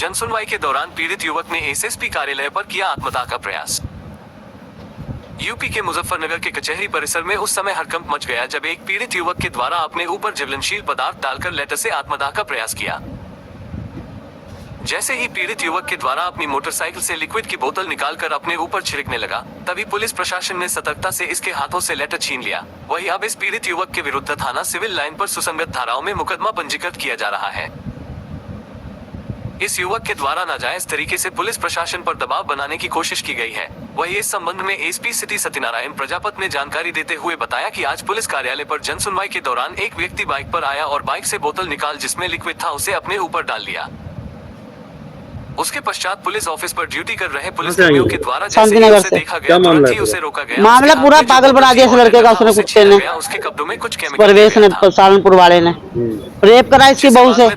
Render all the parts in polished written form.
जनसुनवाई के दौरान पीड़ित युवक ने एसएसपी कार्यालय पर किया आत्मदाह का प्रयास। यूपी के मुजफ्फरनगर के कचहरी परिसर में उस समय हड़कंप मच गया जब एक पीड़ित युवक के द्वारा अपने ऊपर ज्वलनशील पदार्थ डालकर लेटर से आत्मदाह का प्रयास किया। जैसे ही पीड़ित युवक के द्वारा अपनी मोटरसाइकिल से लिक्विड की बोतल निकालकर अपने ऊपर छिड़कने लगा, तभी पुलिस प्रशासन ने सतर्कता से इसके हाथों से लेटर छीन लिया। वहीं अब इस पीड़ित युवक के विरुद्ध थाना सिविल लाइन पर सुसंगत धाराओं में मुकदमा पंजीकृत किया जा रहा है। इस युवक के द्वारा नाजायज तरीके से पुलिस प्रशासन पर दबाव बनाने की कोशिश की गई है। वहीं इस संबंध में एसपी सिटी सत्यनारायण प्रजापत ने जानकारी देते हुए बताया कि आज पुलिस कार्यालय पर जनसुनवाई के दौरान एक व्यक्ति बाइक पर आया और बाइक से बोतल निकाल जिसमें लिक्विड था उसे अपने ऊपर डाल लिया। उसके पश्चात पुलिस ऑफिस पर ड्यूटी कर रहे पुलिसकर्मियों के द्वारा जैसे ही उसे देखा गया तुरंत ही उसे रोका गया। मामला पूरा पागल बना दिया इस लड़के का। उसने कुत्ते ने, उसके कब्जों में कुछ परवेश ने, सहारनपुर वाले ने रेप करा इसकी बहू से।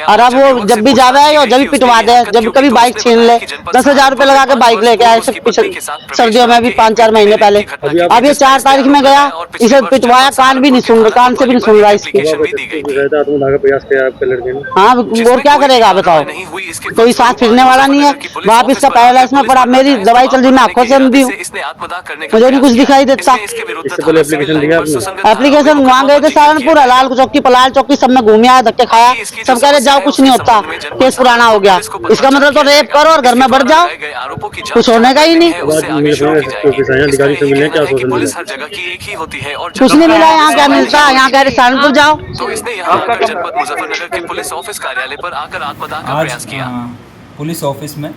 और अब वो जब भी जावे और जब भी पिटवा दे, जब कभी बाइक छीन ले, 10,000 रुपए लगा के बाइक लेके आए सर्दियों में, अभी 5-4 महीने पहले। अब ये 4 तारीख में गया, इसे पिटवाया, कान भी नहीं सुन रहा, कान से भी नहीं सुन रहा इसकी। हाँ, और क्या करेगा बताओ, कोई साथ फिरने वाला नहीं है। बाप इसका पहला इसमें पड़ा, मेरी दवाई चल रही, मैं आंखों से अंधी हूँ, मुझे नहीं कुछ दिखाई देता। एप्लीकेशन वहाँ गए थे सहारनपुर, लाल चौकी, पलाल चौकी, सब में घूम आया, धक्के खाया, सब कह रहे जाओ कुछ नहीं होता, केस पुराना हो गया। इसका मतलब तो रेप करो और घर में बढ़ जाओ, कुछ होने का ही नहीं। कुछ नहीं मिला यहाँ, क्या मिलता है यहाँ, कह रहे सहारनपुर जाओ। तो इसने यहाँ आकर जनपद मुजफ्फरनगर के पुलिस ऑफिस कार्यालय पर आकर आत्मदाह का प्रयास किया। पुलिस ऑफिस में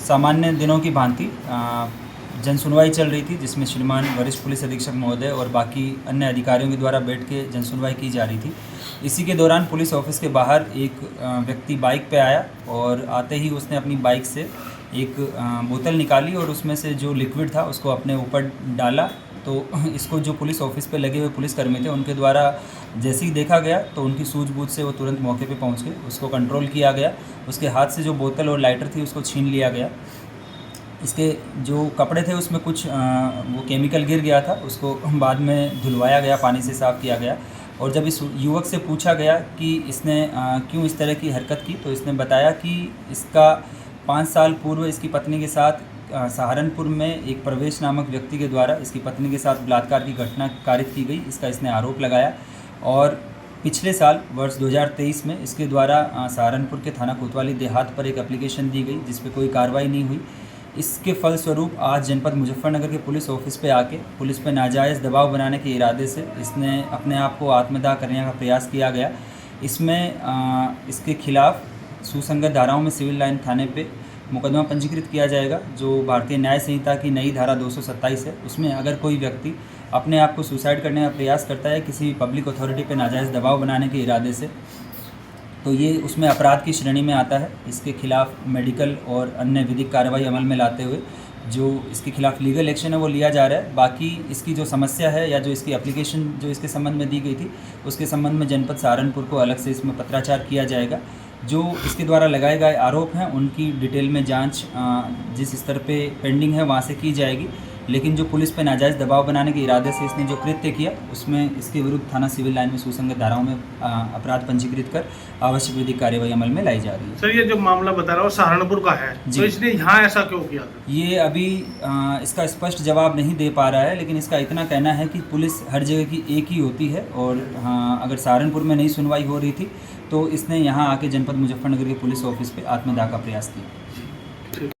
सामान्य दिनों की भांति जनसुनवाई चल रही थी, जिसमें श्रीमान वरिष्ठ पुलिस अधीक्षक महोदय और बाकी अन्य अधिकारियों के द्वारा बैठ के जनसुनवाई की जा रही थी। इसी के दौरान पुलिस ऑफिस के बाहर एक व्यक्ति बाइक पे आया और आते ही उसने अपनी बाइक से एक बोतल निकाली और उसमें से जो लिक्विड था उसको अपने ऊपर डाला। तो इसको जो पुलिस ऑफिस पे लगे हुए पुलिसकर्मी थे उनके द्वारा जैसे ही देखा गया तो उनकी सूझबूझ से वो तुरंत मौके पे पहुंच गए, उसको कंट्रोल किया गया। उसके हाथ से जो बोतल और लाइटर थी उसको छीन लिया गया। इसके जो कपड़े थे उसमें कुछ वो केमिकल गिर गया था, उसको बाद में धुलवाया गया, पानी से साफ़ किया गया। और जब इस युवक से पूछा गया कि इसने क्यों इस तरह की हरकत की, तो इसने बताया कि इसका 5 साल पूर्व इसकी पत्नी के साथ सहारनपुर में एक प्रवेश नामक व्यक्ति के द्वारा इसकी पत्नी के साथ बलात्कार की घटना कारित की गई, इसका इसने आरोप लगाया। और पिछले साल वर्ष 2023 में इसके द्वारा सहारनपुर के थाना कोतवाली देहात पर एक एप्लीकेशन दी गई जिस पे कोई कार्रवाई नहीं हुई। इसके फलस्वरूप आज जनपद मुजफ्फरनगर के पुलिस ऑफिस पे आके पुलिस पे नाजायज़ दबाव बनाने के इरादे से इसने अपने आप को आत्मदाह करने का प्रयास किया गया। इसमें इसके खिलाफ सुसंगत धाराओं में सिविल लाइन थाने पे मुकदमा पंजीकृत किया जाएगा, जो भारतीय न्याय संहिता की नई धारा 227 है। उसमें अगर कोई व्यक्ति अपने आप को सुसाइड करने का प्रयास करता है किसी पब्लिक अथॉरिटी पे नाजायज़ दबाव बनाने के इरादे से, तो ये उसमें अपराध की श्रेणी में आता है। इसके खिलाफ मेडिकल और अन्य विधिक कार्रवाई अमल में लाते हुए जो इसके खिलाफ लीगल एक्शन है वो लिया जा रहा है। बाकी इसकी जो समस्या है या जो इसकी एप्लीकेशन जो इसके संबंध में दी गई थी उसके संबंध में जनपद सहारनपुर को अलग से इसमें पत्राचार किया जाएगा। जो इसके द्वारा लगाए गए आरोप हैं उनकी डिटेल में जांच जिस स्तर पे पेंडिंग है वहाँ से की जाएगी। लेकिन जो पुलिस पे नाजायज़ दबाव बनाने के इरादे से इसने जो कृत्य किया उसमें इसके विरुद्ध थाना सिविल लाइन में सुसंगत धाराओं में अपराध पंजीकृत कर आवश्यक विधिक कार्रवाई अमल में लाई जा रही है। सर, ये जो मामला बता रहा हूँ सहारनपुर का है, तो इसने यहाँ ऐसा क्यों किया? ये अभी इसका स्पष्ट जवाब नहीं दे पा रहा है, लेकिन इसका इतना कहना है कि पुलिस हर जगह की एक ही होती है और हाँ, अगर सहारनपुर में नहीं सुनवाई हो रही थी तो इसने यहाँ आके जनपद मुजफ्फरनगर के पुलिस ऑफिस पे आत्मदाह का प्रयास किया।